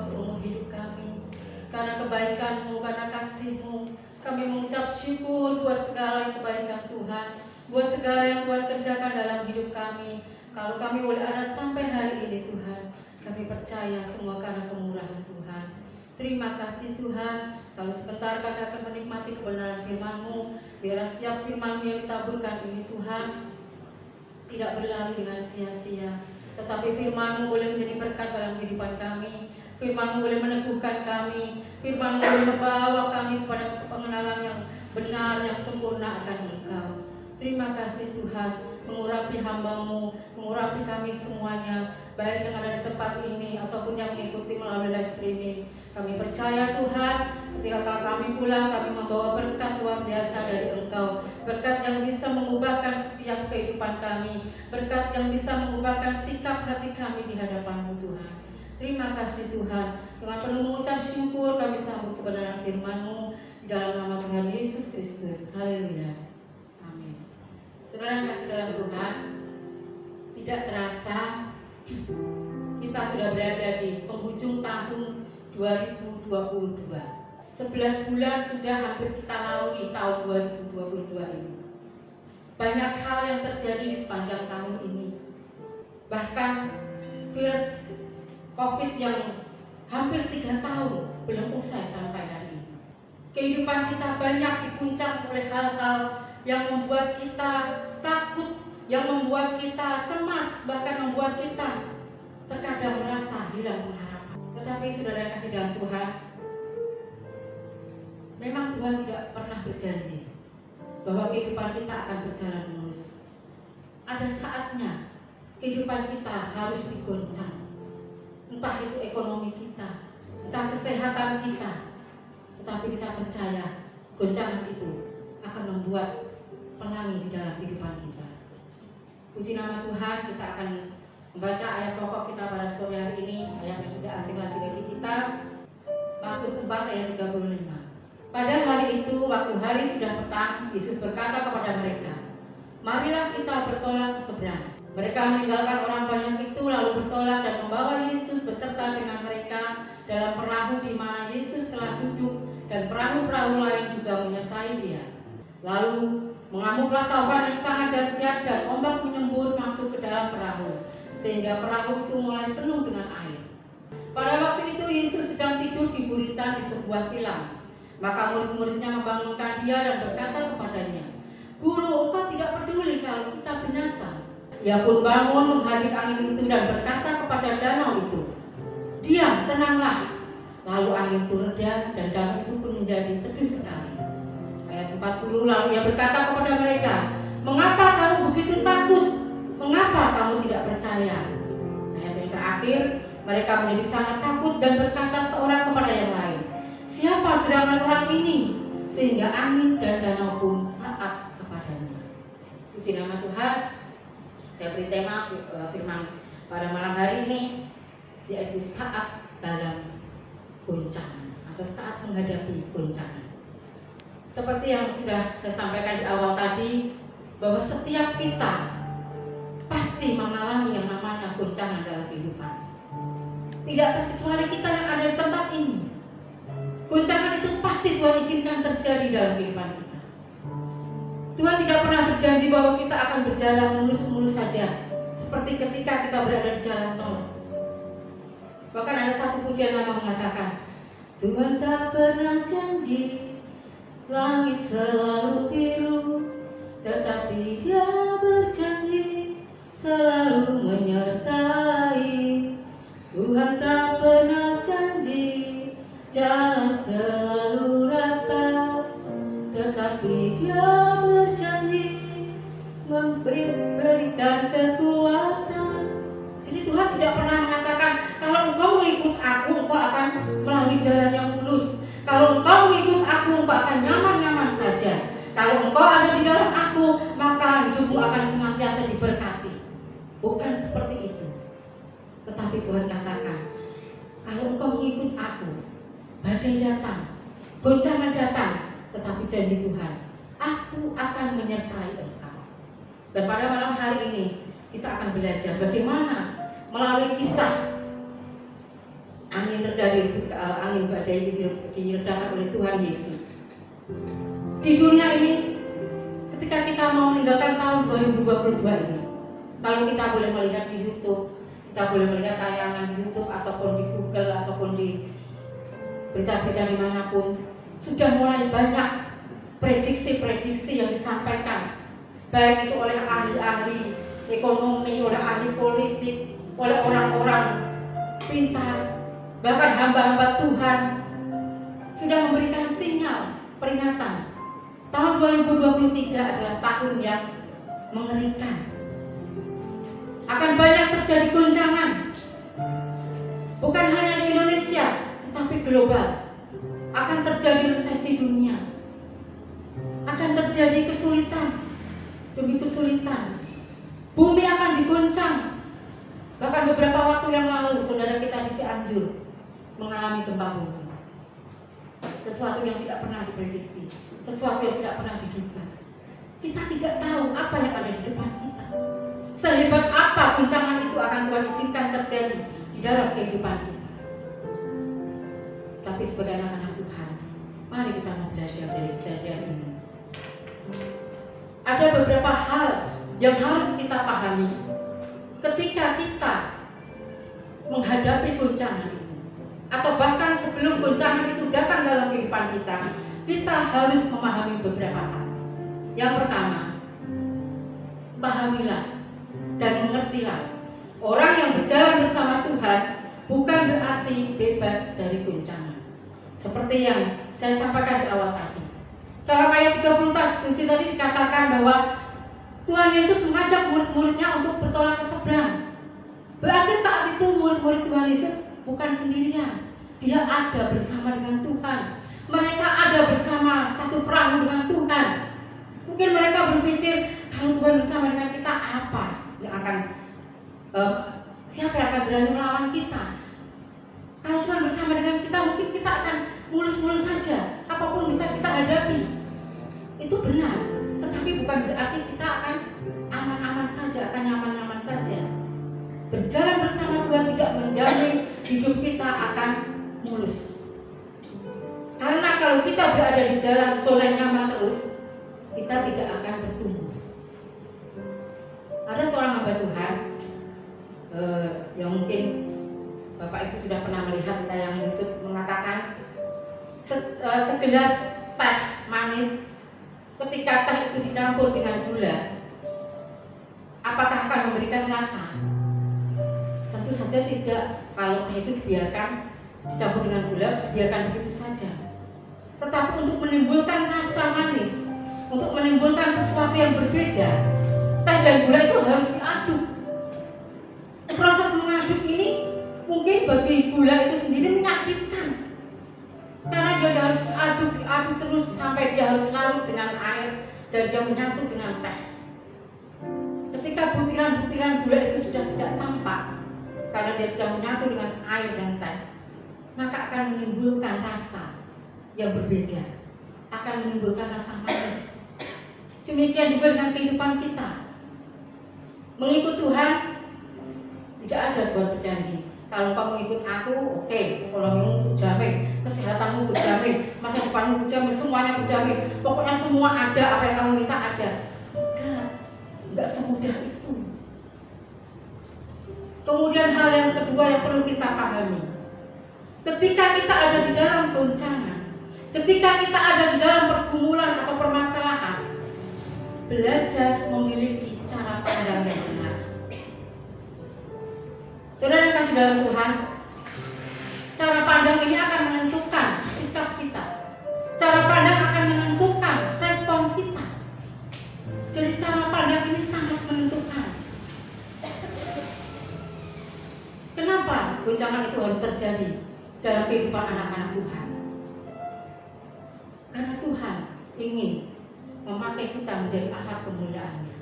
seumur hidup kami. Karena kebaikan-Mu, karena kasih-Mu, kami mengucap syukur buat segala kebaikan Tuhan, buat segala yang Tuhan kerjakan dalam hidup kami. Kalau kami boleh ada sampai hari ini Tuhan, kami percaya semua karena kemurahan Tuhan. Terima kasih Tuhan. Kalau sebentar kami akan menikmati kebenaran firman-Mu, biarlah setiap firman-Mu yang ditaburkan ini Tuhan tidak berlalu dengan sia-sia, tetapi firman-Mu boleh menjadi berkat dalam kehidupan kami. Firman-Mu boleh meneguhkan kami. Firman-Mu boleh membawa kami kepada pengenalan yang benar, yang sempurna akan Engkau. Terima kasih Tuhan, mengurapi hamba-Mu, mengurapi kami semuanya, baik yang ada di tempat ini ataupun yang mengikuti melalui live streaming. Kami percaya Tuhan, ketika kami pulang, kami membawa berkat luar biasa dari Engkau. Berkat yang bisa mengubahkan setiap kehidupan kami, berkat yang bisa mengubahkan sikap hati kami di hadapan-Mu Tuhan. Terima kasih Tuhan. Dengan penuh mengucap syukur kami sambut kebenaran firman-Mu dalam nama Tuhan Yesus Kristus. Haleluya. Amin. Saudara yang kasih dalam Tuhan, tidak terasa kita sudah berada di penghujung tahun 2022. 11 bulan sudah hampir kita lalui tahun 2022 ini. Banyak hal yang terjadi di sepanjang tahun ini. Bahkan virus COVID yang hampir 3 tahun belum usai sampai hari ini. Kehidupan kita banyak diguncang oleh hal-hal yang membuat kita takut, yang membuat kita cemas, bahkan membuat kita terkadang merasa hilang pengharapan. Tetapi saudara yang kasih dalam Tuhan, memang Tuhan tidak pernah berjanji bahwa kehidupan kita akan berjalan mulus. Ada saatnya kehidupan kita harus digoncang. Entah itu ekonomi kita, entah kesehatan kita, tetapi kita percaya goncangan itu akan membuat pelangi di dalam kehidupan kita. Puji nama Tuhan, kita akan membaca ayat pokok kita pada sore hari ini, ayat yang tidak asing lagi bagi kita, Markus 4 ayat 35. Pada hari itu, waktu hari sudah petang, Yesus berkata kepada mereka, "Marilah kita bertolak ke seberang." Mereka meninggalkan orang banyak itu lalu bertolak dan membawa Yesus beserta dengan mereka dalam perahu di mana Yesus telah duduk, dan perahu-perahu lain juga menyertai Dia. Lalu mengamuklah taufan yang sangat dahsyat dan ombak menyembur masuk ke dalam perahu, sehingga perahu itu mulai penuh dengan air. Pada waktu itu Yesus sedang tidur di buritan di sebuah tilam. Maka murid-muridnya membangunkan Dia dan berkata kepadanya, "Guru, Engkau tidak peduli kalau kita binasa." Ia pun bangun menghadik angin itu dan berkata kepada danau itu, "Diam, tenanglah." Lalu angin itu reda dan danau itu pun menjadi teduh sekali. Ayat 40, lalu Ia berkata kepada mereka, "Mengapa kamu begitu takut? Mengapa kamu tidak percaya?" Ayat yang terakhir, mereka menjadi sangat takut dan berkata seorang kepada yang lain, "Siapa gerangan orang ini sehingga angin dan danau pun taat kepadanya?" Puji nama Tuhan. Saya beri tema firman pada malam hari ini, yaitu saat dalam goncangan atau saat menghadapi goncangan. Seperti yang sudah saya sampaikan di awal tadi, bahwa setiap kita pasti mengalami yang namanya goncangan dalam kehidupan. Tidak terkecuali kita yang ada di tempat ini. Goncangan itu pasti Tuhan izinkan terjadi dalam kehidupan kita. Tuhan tidak pernah berjanji bahwa kita akan berjalan mulus-mulus saja, seperti ketika kita berada di jalan tol. Bahkan ada satu pujian lama mengatakan, "Tuhan tak pernah janji langit selalu biru, tetapi Dia berjanji selalu menyertai. Tuhan tak pernah janji jalan selalu rata, tetapi Dia berjanji memberikan kekuatan." Jadi Tuhan tidak pernah mengatakan, "Kalau engkau mengikut aku, engkau akan melalui jalan yang mulus. Kalau engkau mengikut aku, engkau akan nyaman-nyaman saja. Kalau engkau ada di dalam aku, maka hidupmu akan senantiasa diberkati." Bukan seperti itu. Tetapi Tuhan katakan, kalau engkau mengikut aku, badai datang, goncangan datang, tetapi janji Tuhan, aku akan menyertai engkau. Dan pada malam hari ini kita akan belajar bagaimana melalui kisah angin reda angin badai diredakan oleh Tuhan Yesus. Di dunia ini, ketika kita mau meninggalkan tahun 2022 ini, kalau kita boleh melihat di YouTube, kita boleh melihat tayangan di YouTube ataupun di Google ataupun di berita-berita dimanapun, sudah mulai banyak prediksi-prediksi yang disampaikan, baik itu oleh ahli-ahli ekonomi, oleh ahli politik, oleh orang-orang pintar, bahkan hamba-hamba Tuhan sudah memberikan sinyal peringatan. Tahun 2023 adalah tahun yang mengerikan. Akan banyak terjadi goncangan, bukan hanya di Indonesia, tetapi global. Akan terjadi resesi dunia, akan terjadi kesulitan demi kesulitan. Bumi akan diguncang. Bahkan beberapa waktu yang lalu saudara kita di Cianjur mengalami gempa bumi. Sesuatu yang tidak pernah diprediksi, sesuatu yang tidak pernah diduga. Kita tidak tahu apa yang ada di depan kita. Sehebat apa guncangan itu akan Tuhan izinkan terjadi di dalam kehidupan kita. Tapi sebagai anak-anak Tuhan, mari kita mau belajar dari kejadian ini. Ada beberapa hal yang harus kita pahami ketika kita menghadapi goncangan itu, atau bahkan sebelum goncangan itu datang dalam kehidupan kita, kita harus memahami beberapa hal. Yang pertama, pahamilah dan mengertilah, orang yang berjalan bersama Tuhan bukan berarti bebas dari goncangan. Seperti yang saya sampaikan di awal tadi. Dalam ayat 37 tadi dikatakan bahwa Tuhan Yesus mengajak murid-muridnya untuk bertolak ke seberang. Berarti saat itu murid-murid Tuhan Yesus bukan sendirian. Dia ada bersama dengan Tuhan. Mereka ada bersama satu perahu dengan Tuhan. Mungkin mereka berpikir, kalau Tuhan bersama dengan kita, apa yang akan siapa yang akan berani melawan kita? Kalau Tuhan bersama dengan kita, mungkin kita akan mulus-mulus saja. Apapun bisa kita hadapi. Itu benar. Tetapi bukan berarti kita akan aman-aman saja, akan nyaman-nyaman saja. Berjalan bersama Tuhan tidak menjamin hidup kita akan mulus. Karena kalau kita berada di jalan zona nyaman terus, kita tidak akan bertumbuh. Ada seorang hamba Tuhan yang mungkin Bapak Ibu sudah pernah melihat di tayangan YouTube, mengatakan segelas teh manis, ketika teh itu dicampur dengan gula, apakah akan memberikan rasa? Tentu saja tidak. Kalau teh itu dibiarkan dicampur dengan gula, dibiarkan begitu saja. Tetapi untuk menimbulkan rasa manis, untuk menimbulkan sesuatu yang berbeda, teh dan gula itu harus diaduk. Proses mengaduk ini mungkin bagi gula itu sendiri menyakitkan, karena dia harus diaduk terus sampai dia harus larut dengan air dan dia menyatu dengan teh. Ketika butiran-butiran gula itu sudah tidak tampak, karena dia sudah menyatu dengan air dan teh, maka akan menimbulkan rasa yang berbeda, akan menimbulkan rasa manis. Demikian juga dengan kehidupan kita. Mengikut Tuhan, tidak ada Tuhan berjanji, kalau kamu ikut aku, oke, ekonomimu kujamin, kesehatanmu kujamin, masa depanmu kujamin, semuanya kujamin. Pokoknya semua ada, apa yang kamu minta ada. Enggak semudah itu. Kemudian hal yang kedua yang perlu kita pahami, ketika kita ada di dalam goncangan, ketika kita ada di dalam pergumulan atau permasalahan, belajar memiliki cara pandang yang benar. Saudara yang kasih dalam Tuhan, cara pandang ini akan menentukan sikap kita. Cara pandang akan menentukan respon kita. Jadi cara pandang ini sangat menentukan. Kenapa goncangan itu harus terjadi dalam kehidupan anak-anak Tuhan? Karena Tuhan ingin memakai kita menjadi alat kemuliaan-Nya.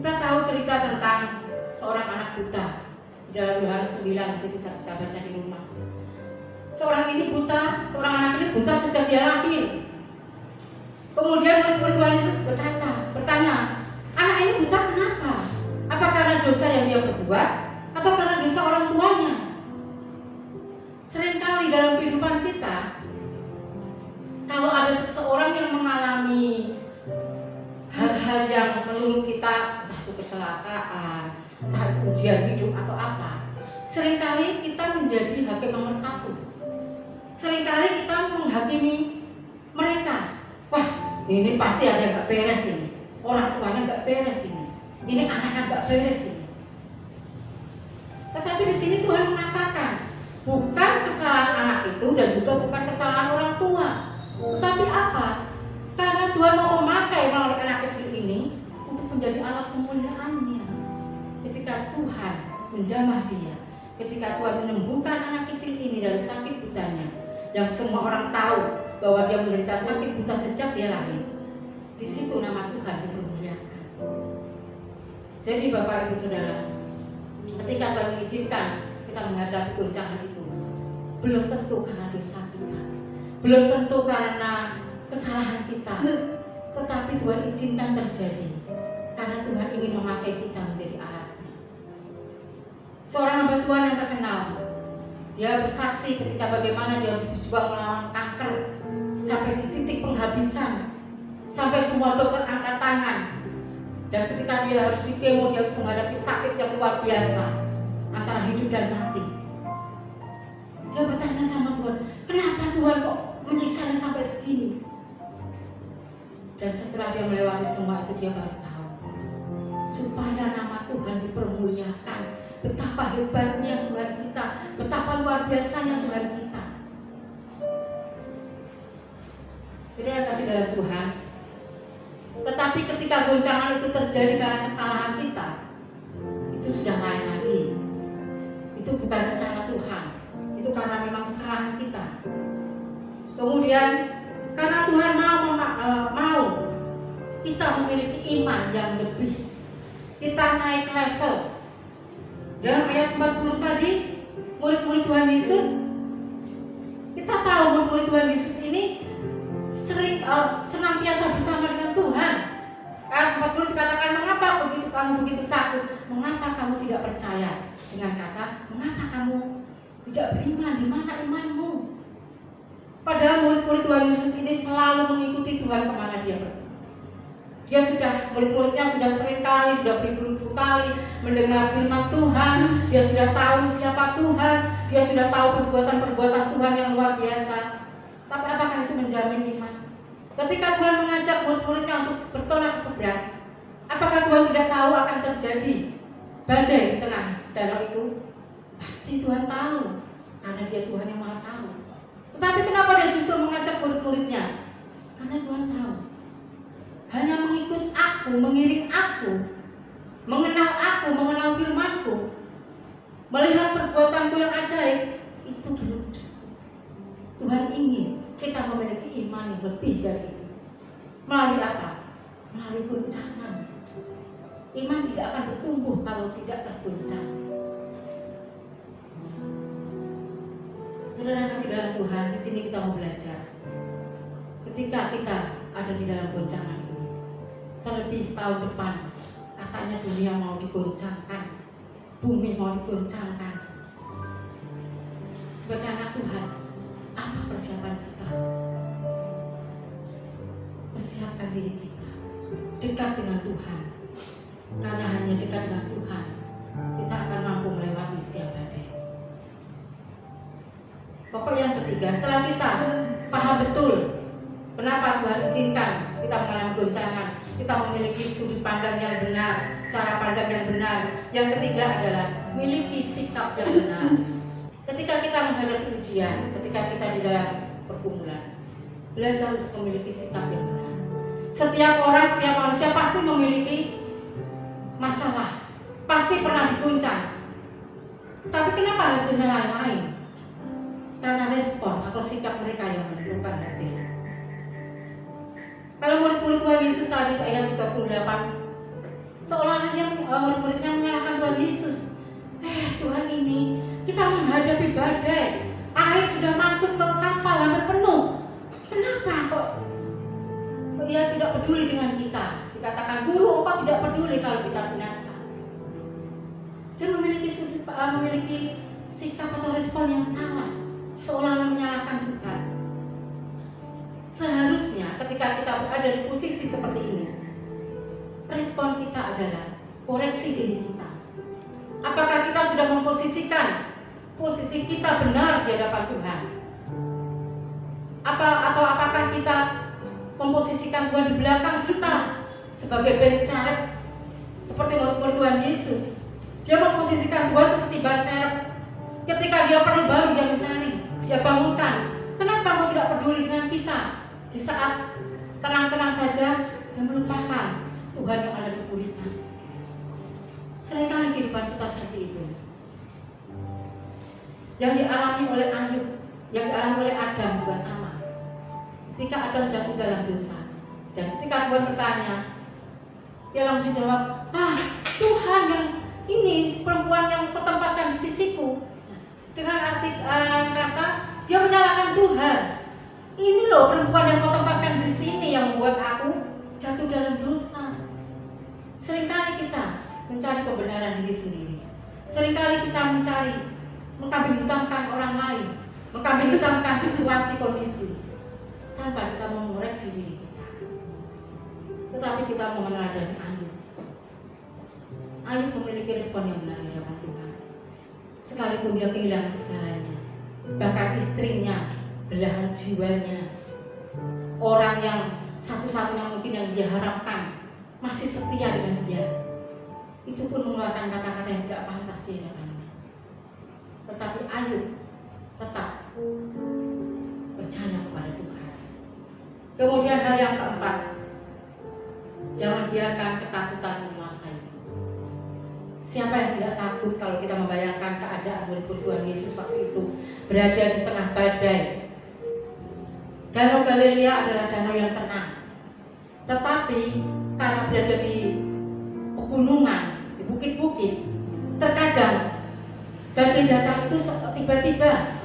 Kita tahu cerita tentang seorang anak buta dalam Yohanes 9, nanti bisa kita baca di rumah. Seorang anak ini buta sejak dia lahir. Kemudian murid-murid Tuhan Yesus bertanya, anak ini buta kenapa? Apa karena dosa yang dia berbuat atau karena dosa orang tuanya? Seringkali dalam kehidupan kita, kalau ada seseorang yang mengalami hal-hal yang menurut kita, entah itu kecelakaan, entah itu ujian hidup atau apa, seringkali kita menjadi hakim nomor satu. Seringkali kita menghakimi mereka. Wah, ini pasti ada yang gak beres ini. Orang tuanya gak beres ini. Ini anaknya gak beres ini. Tetapi di sini Tuhan mengatakan, bukan kesalahan anak itu dan juga bukan kesalahan orang tua. Tetapi apa? Karena Tuhan mau memakai melalui anak kecil ini untuk menjadi alat kemuliaan-Nya. Ketika Tuhan menjamah dia, ketika Tuhan menyembuhkan anak kecil ini dari sakit butanya, yang semua orang tahu bahwa dia menderita sakit buta sejak dia lahir, di situ nama Tuhan dipermuliakan. Jadi Bapak Ibu Saudara, ketika Tuhan mengizinkan kita menghadapi goncangan itu, belum tentu karena dosa kita, belum tentu karena kesalahan kita, tetapi Tuhan izinkan terjadi karena Tuhan ingin memakai kita menjadi alatnya. Seorang hamba Tuhan yang terkenal, dia bersaksi ketika bagaimana dia harus berjuang melawan kanker sampai di titik penghabisan, sampai semua dokter angkat tangan, dan ketika dia harus di kemo, dia harus menghadapi sakit yang luar biasa antara hidup dan mati. Dia bertanya sama Tuhan, kenapa Tuhan kok menyiksanya sampai segini? Dan setelah dia melewati semua itu, dia baru tahu supaya nama Tuhan dipermuliakan. Betapa hebatnya Tuhan kita, betapa luar biasanya Tuhan kita. Jadi kasih dalam Tuhan. Tetapi ketika goncangan itu terjadi karena kesalahan kita, itu sudah lain lagi. Itu bukan rencana Tuhan, itu karena memang kesalahan kita. Kemudian karena Tuhan mau kita memiliki iman yang lebih, kita naik level. Dalam ayat 40 tadi, murid-murid Tuhan Yesus, kita tahu murid-murid Tuhan Yesus ini sering senantiasa bersama dengan Tuhan. Ayat 40 dikatakan, mengapa kamu begitu takut? Mengapa kamu tidak percaya? Dengan kata, mengapa kamu tidak beriman? Di mana imanmu? Padahal murid-murid Tuhan Yesus ini selalu mengikuti Tuhan kemana dia pergi. Murid-muridnya sudah sering kali, sudah beribu-ribu kali mendengar firman Tuhan. Dia sudah tahu siapa Tuhan. Dia sudah tahu perbuatan-perbuatan Tuhan yang luar biasa. Tapi apakah itu menjamin iman? Ketika Tuhan mengajak murid-muridnya untuk bertolak ke seberang, apakah Tuhan tidak tahu akan terjadi badai di tengah danau itu? Pasti Tuhan tahu, karena dia Tuhan yang Maha tahu. Tetapi kenapa dia justru mengajak murid-muridnya? Karena Tuhan tahu, hanya mengikut aku, mengiring aku, mengenal firman-Ku, melihat perbuatan-Ku yang ajaib, itu belum cukup. Tuhan ingin kita memiliki iman yang lebih dari itu. Melalui apa? Melalui goncangan. Iman tidak akan bertumbuh kalau tidak tergoncang. Saudara kasih dalam Tuhan, di sini kita mau belajar. Ketika kita ada di dalam goncangan ini, terlebih tahun depan, katanya dunia mau digoncangkan, bumi mau digoncangkan. Sebagai anak Tuhan, apa persiapan kita? Persiapkan diri kita dekat dengan Tuhan, karena hanya dekat dengan Tuhan kita akan mampu melewati setiap badai. Pokok yang ketiga, setelah kita paham betul kenapa Tuhan izinkan kita mengalami goncangan, kita memiliki sudut pandang yang benar, cara pandang yang benar. Yang ketiga adalah miliki sikap yang benar. Ketika kita menghadapi ujian, ketika kita di dalam pergumulan, belajar untuk memiliki sikap yang benar. Setiap orang, setiap manusia pasti memiliki masalah, pasti pernah diguncang. Tapi kenapa hasilnya lain-lain? Karena respon atau sikap mereka yang menentukan hasilnya. Kalau murid-murid Tuhan Yesus tadi ayat 38, seolah-olah murid-muridnya menyalahkan Tuhan Yesus. Tuhan ini, kita menghadapi badai, air sudah masuk ke kapal hampir penuh. Kenapa kok dia tidak peduli dengan kita? Dikatakan, guru, engkau tidak peduli kalau kita binasa. Dia memiliki sikap atau respon yang salah. seolah-olah menyalahkan Tuhan. Seharusnya ketika kita berada di posisi seperti ini, respon kita adalah koreksi diri kita. Apakah kita sudah memposisikan posisi kita benar di hadapan Tuhan? Atau apakah kita memposisikan Tuhan di belakang kita sebagai ban serep seperti murid-murid Tuhan Yesus? Dia memposisikan Tuhan seperti ban serep. Ketika dia perlu baru dia mencari, dia bangunkan. Kenapa kau tidak peduli dengan kita? Di saat tenang-tenang saja dan melupakan Tuhan yang ada di kulitnya. Seringkali kehidupan kita seperti itu. Yang dialami oleh Ayub, yang dialami oleh Adam juga sama. Ketika Adam jatuh dalam dosa, dan ketika Tuhan bertanya, dia langsung jawab, Tuhan yang ini perempuan yang kutempatkan di sisiku. Dengan arti kata, dia menyalahkan Tuhan. Ini loh perempuan yang kutempatkan di sini yang membuat aku jatuh dalam dosa. Seringkali kita mencari kebenaran diri sendiri. Seringkali kita mencari mengkambing hitamkan orang lain, mengkambing hitamkan situasi kondisi, tanpa kita mau mengoreksi diri kita. Tetapi kita mau meneladani Ayub. Ayub memiliki respon yang benar di hadapan Tuhan. Sekalipun dia kehilangan segalanya, bahkan istrinya, belahan jiwanya, orang yang satu-satunya mungkin yang dia harapkan masih setia dengan dia, itu pun mengeluarkan kata-kata yang tidak pantas di hadapannya. Tetapi Ayub tetap percaya kepada Tuhan. Kemudian hal yang keempat, jangan biarkan ketakutan menguasai. Siapa yang tidak takut kalau kita membayangkan keadaan murid-murid Tuhan Yesus waktu itu berada di tengah badai. Danau Galilea adalah danau yang tenang, tetapi karena berada di pegunungan, di bukit-bukit, terkadang badai datang itu tiba-tiba.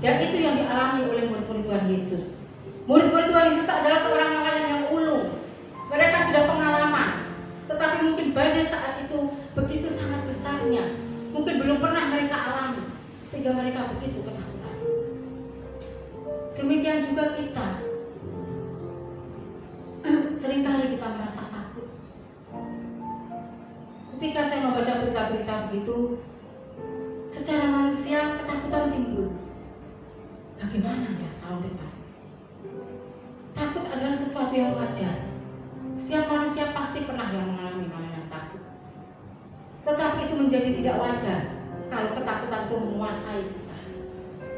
Dan itu yang dialami oleh murid-murid Tuhan Yesus. Murid-murid Tuhan Yesus adalah seorang nelayan yang ulung. Mereka sudah pengalaman, tetapi mungkin badai saat itu begitu sangat besarnya, mungkin belum pernah mereka alami, sehingga mereka begitu ketakutan. Demikian juga kita. Seringkali kita merasa takut. Ketika saya membaca berita-berita begitu, secara manusia ketakutan timbul. Bagaimana ya tahun depan? Takut adalah sesuatu yang wajar. Setiap manusia pasti pernah yang mengalami namanya takut. Tetapi itu menjadi tidak wajar kalau ketakutan itu menguasai kita.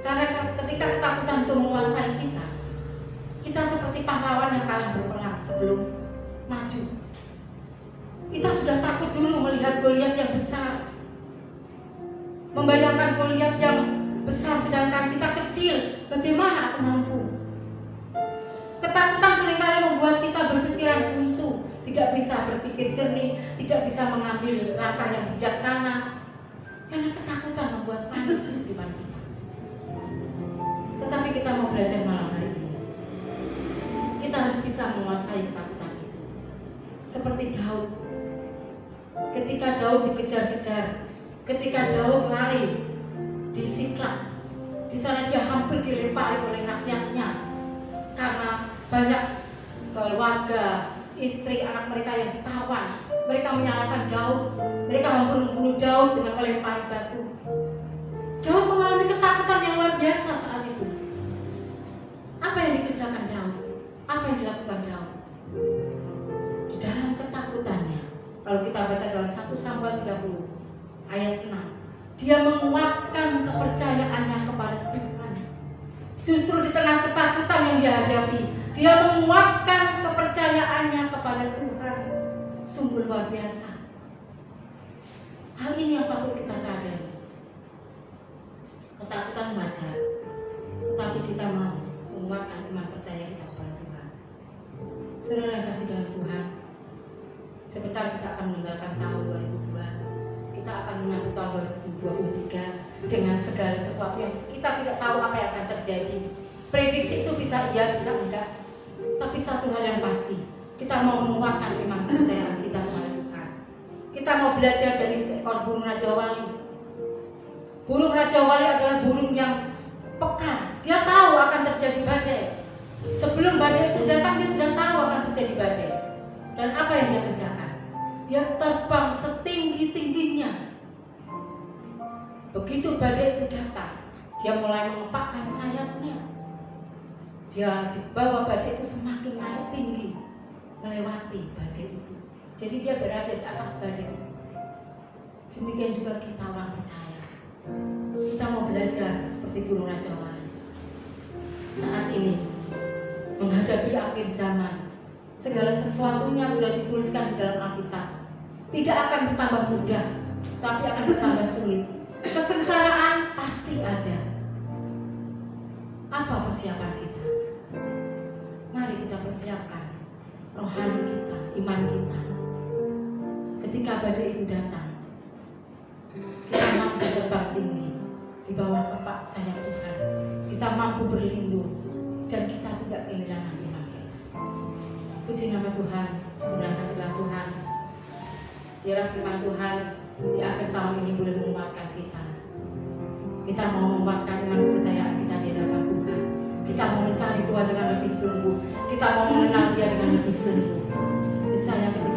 Karena ketika ketakutan itu menguasai kita, kita seperti pahlawan yang kalah berperang sebelum maju. Kita sudah takut dulu melihat Goliat yang besar, membayangkan Goliat yang besar sedangkan kita kecil. Bagaimana aku mampu? Ketakutan seringkali membuat kita berpikiran buntu, tidak bisa berpikir jernih, tidak bisa mengambil langkah yang bijaksana. Karena ketakutan membuat panik di kehidupan kita. Tetapi kita mau belajar malam hari ini. Kita harus bisa menguasai ketakutan itu. Seperti Daud. Ketika Daud dikejar-kejar, ketika Daud lari di Siklag, di sana dia hampir dilempari oleh rakyatnya karena banyak keluarga, istri, anak mereka yang ditawan. Mereka menyalahkan Daud, mereka membunuh Daud dengan melempari batu. Daud mengalami ketakutan yang luar biasa saat itu. Apa yang dikerjakan Daud? Apa yang dilakukan Daud? Di dalam ketakutannya, kalau kita baca dalam 1 Samuel 30 ayat 6, dia menguatkan kepercayaannya kepada Tuhan. Justru di tengah ketakutan yang dia hadapi, dia menguatkan kepercayaannya kepada Tuhan. Sungguh luar biasa. Hal ini yang patut kita teladani. Ketakutan wajar, tetapi kita mau menguatkan iman percaya kita kepada Tuhan. Saudara yang kasih dalam Tuhan, sebentar kita akan meninggalkan tahun 2002. Kita akan menyambut tahun 2023 dengan segala sesuatu yang kita tidak tahu apa yang akan terjadi. Prediksi itu bisa iya, bisa enggak. Tapi satu hal yang pasti, kita mau menguatkan iman kepercayaan kita kepada Tuhan. Kita mau belajar dari seekor burung Raja Wali. Burung Raja Wali adalah burung yang peka. Dia tahu akan terjadi badai. Sebelum badai itu datang, dia sudah tahu akan terjadi badai. Dan apa yang dia kerjakan? Dia terbang setinggi-tingginya. Begitu badai itu datang, dia mulai mengepakkan sayapnya. Dia dibawa badai itu semakin naik tinggi, melewati badai itu. Jadi dia berada di atas badai itu. Demikian juga kita orang percaya. Kita mau belajar seperti burung Raja Wali. Saat ini menghadapi akhir zaman, segala sesuatunya sudah dituliskan di dalam Alkitab. Tidak akan bertambah mudah, tapi akan bertambah sulit. Kesengsaraan pasti ada. Apa persiapan kita? Mari kita persiapkan rohani kita, iman kita. Ketika badai itu datang, kita mampu terbang tinggi di bawah kepak sayap Tuhan. Kita mampu berlindung dan kita tidak kehilangan iman kita. Puji nama Tuhan, terima kasih Tuhan. Biarlah firman Tuhan di akhir tahun ini boleh menguatkan kita. Kita mau menguatkan iman kepercayaan kita di hadapan Tuhan. Kita mau mencari Tuhan dengan lebih sungguh. Kita mau mengenal Dia dengan lebih sungguh. Misalnya ketika